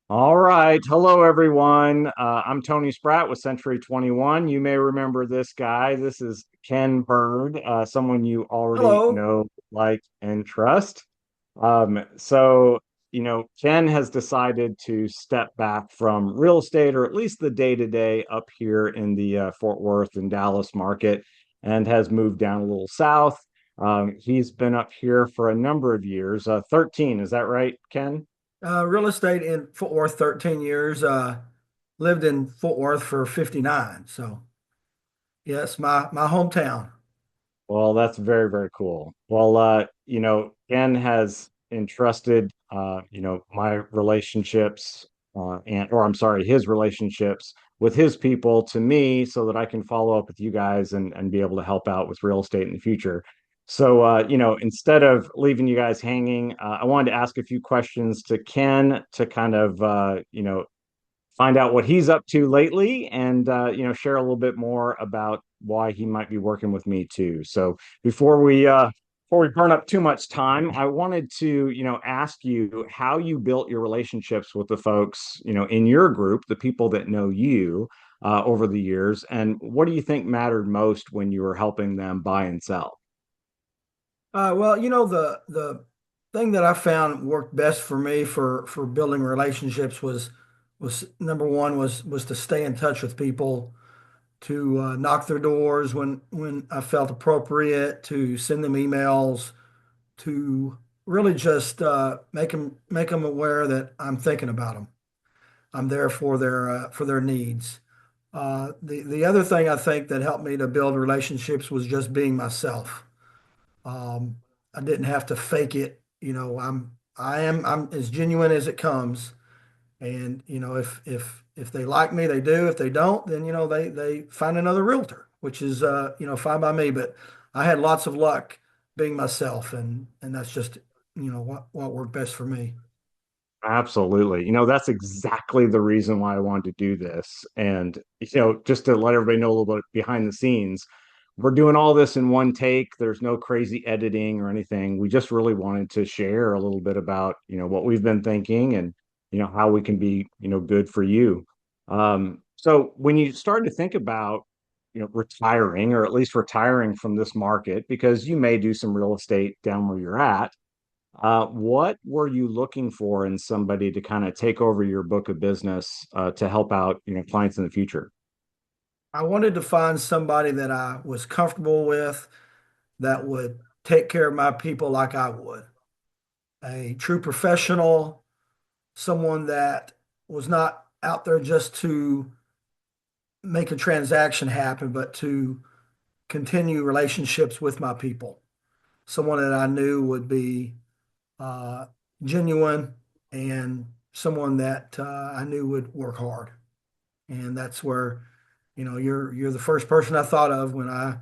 All right. Hello, everyone. I'm Tony Spratt with Century 21. You may remember this guy. This is Ken Bird, someone you already Hello. know, like, and trust. Ken has decided to step back from real estate, or at least the day-to-day up here in the Fort Worth and Dallas market, and has moved down a little south. He's been up here for a number of years, 13. Is that right, Ken? Real estate in Fort Worth, 13 years. Lived in Fort Worth for 59. So, yes, my hometown. Well, that's very, very cool. Well, Ken has entrusted, my relationships, or I'm sorry, his relationships with his people to me so that I can follow up with you guys and be able to help out with real estate in the future. So, instead of leaving you guys hanging, I wanted to ask a few questions to Ken to kind of, find out what he's up to lately and share a little bit more about why he might be working with me too. So before we burn up too much time, I wanted to ask you how you built your relationships with the folks in your group, the people that know you over the years, and what do you think mattered most when you were helping them buy and sell? Well, the thing that I found worked best for me for building relationships was number one was to stay in touch with people, to knock their doors when I felt appropriate, to send them emails, to really just make them aware that I'm thinking about them. I'm there for their needs. The other thing I think that helped me to build relationships was just being myself. Um, I didn't have to fake it. I'm as genuine as it comes. And if they like me, they do. If they don't, then they find another realtor, which is fine by me. But I had lots of luck being myself, and that's just what worked best for me. Absolutely. That's exactly the reason why I wanted to do this. And, just to let everybody know a little bit behind the scenes, we're doing all this in one take. There's no crazy editing or anything. We just really wanted to share a little bit about, what we've been thinking and, how we can be, good for you. So when you start to think about, retiring or at least retiring from this market, because you may do some real estate down where you're at, what were you looking for in somebody to kind of take over your book of business to help out, clients in the future? I wanted to find somebody that I was comfortable with that would take care of my people like I would. A true professional, someone that was not out there just to make a transaction happen, but to continue relationships with my people. Someone that I knew would be uh, genuine and someone that I knew would work hard. And that's where, you're the first person I thought of when I,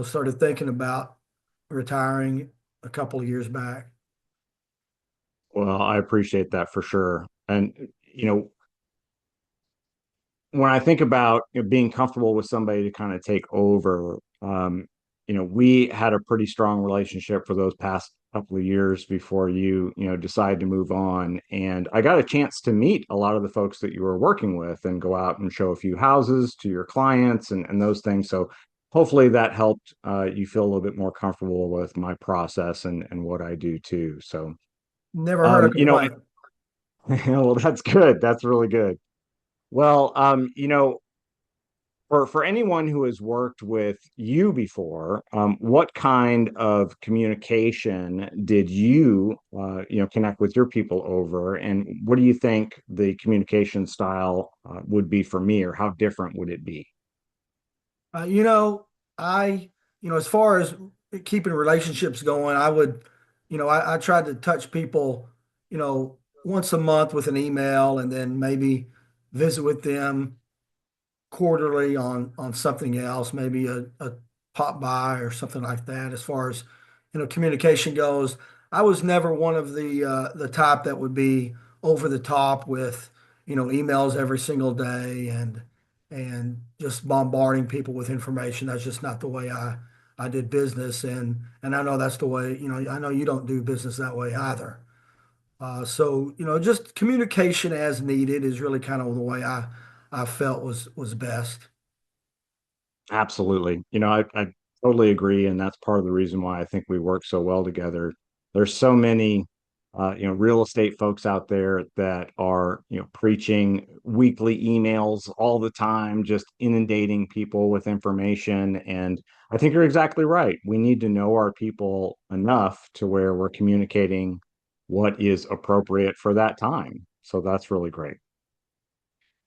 started thinking about retiring a couple of years back. Well, I appreciate that for sure. And, you know, when I think about being comfortable with somebody to kind of take over, we had a pretty strong relationship for those past couple of years before you decide to move on. And I got a chance to meet a lot of the folks that you were working with and go out and show a few houses to your clients and those things. So hopefully that helped you feel a little bit more comfortable with my process and what I do too. So, Never heard a you know, complaint. well, that's good. That's really good. Well, for anyone who has worked with you before, what kind of communication did you connect with your people over, and what do you think the communication style would be for me, or how different would it be? Uh, you know, I, as far as keeping relationships going, I would, I tried to touch people, once a month with an email and then maybe visit with them quarterly on something else, maybe a pop by or something like that. As far as communication goes, I was never one of the type that would be over the top with emails every single day and just bombarding people with information. That's just not the way I did business, and I know that's the way I know you don't do business that way either. So, just communication as needed is really kind of the way I felt was best. Absolutely. I totally agree, and that's part of the reason why I think we work so well together. There's so many, real estate folks out there that are, preaching weekly emails all the time, just inundating people with information. And I think you're exactly right. We need to know our people enough to where we're communicating what is appropriate for that time. So that's really great.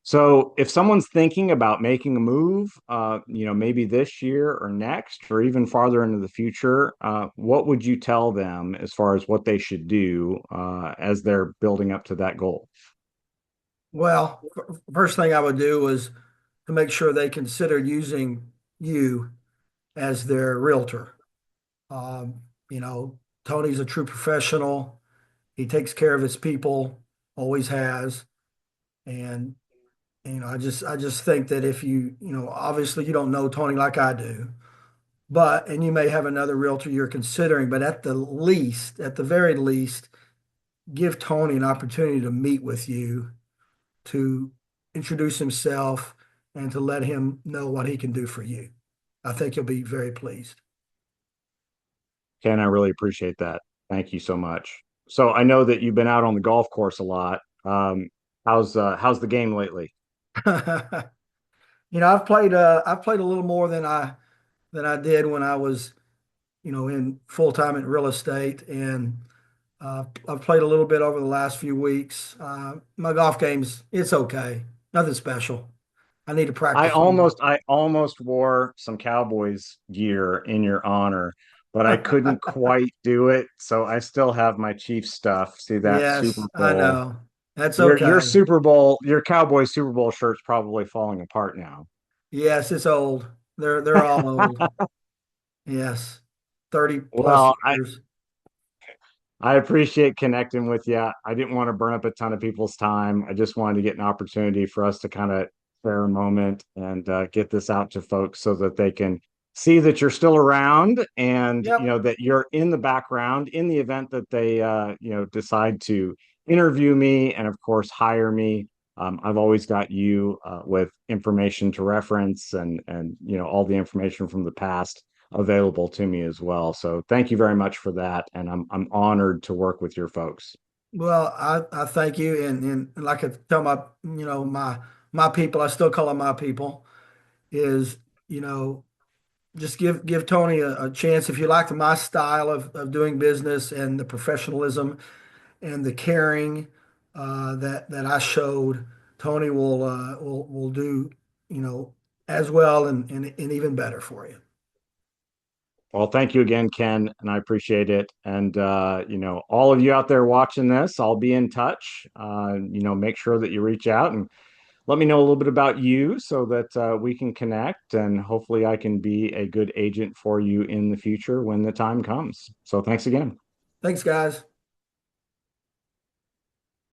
So if someone's thinking about making a move, maybe this year or next, or even farther into the future, what would you tell them as far as what they should do as they're building up to that goal? Well, first thing I would do was to make sure they consider using you as their realtor. Um, you know, Tony's a true professional. He takes care of his people, always has. And I just think that if obviously you don't know Tony like I do, and you may have another realtor you're considering, but at the very least, give Tony an opportunity to meet with you, to introduce himself, and to let him know what he can do for you. I think you'll be very pleased. Ken, I really appreciate that. Thank you so much. So I know that you've been out on the golf course a lot. How's the game lately? I've played a little more than I did when I was, in full time in real estate, and I've played a little bit over the last few weeks. My golf game's it's okay, nothing special. I need to I practice more. almost I almost wore some Cowboys gear in your honor, but I couldn't quite do it. So I still have my Chiefs stuff. See that Super Yes, I Bowl. know. That's Your okay. Super Bowl, your Cowboys Super Bowl shirt's probably falling apart now. Yes, it's old. They're all old. Yes. 30 plus Well, years. I appreciate connecting with you. I didn't want to burn up a ton of people's time. I just wanted to get an opportunity for us to kind of share a moment and get this out to folks so that they can see that you're still around and Yep. that you're in the background in the event that they decide to interview me and of course hire me. I've always got you with information to reference and all the information from the past available to me as well. So thank you very much for that, and I'm honored to work with your folks. Well, I thank you, and like I tell my people, I still call them my people, is you know just give Tony a chance if you like my style of doing business and the professionalism and the caring that I showed. Tony will do you know as well and even better for you. Well, thank you again, Ken, and I appreciate it. And all of you out there watching this, I'll be in touch. Make sure that you reach out and let me know a little bit about you so that we can connect and hopefully I can be a good agent for you in the future when the time comes. So thanks again. Thanks, guys.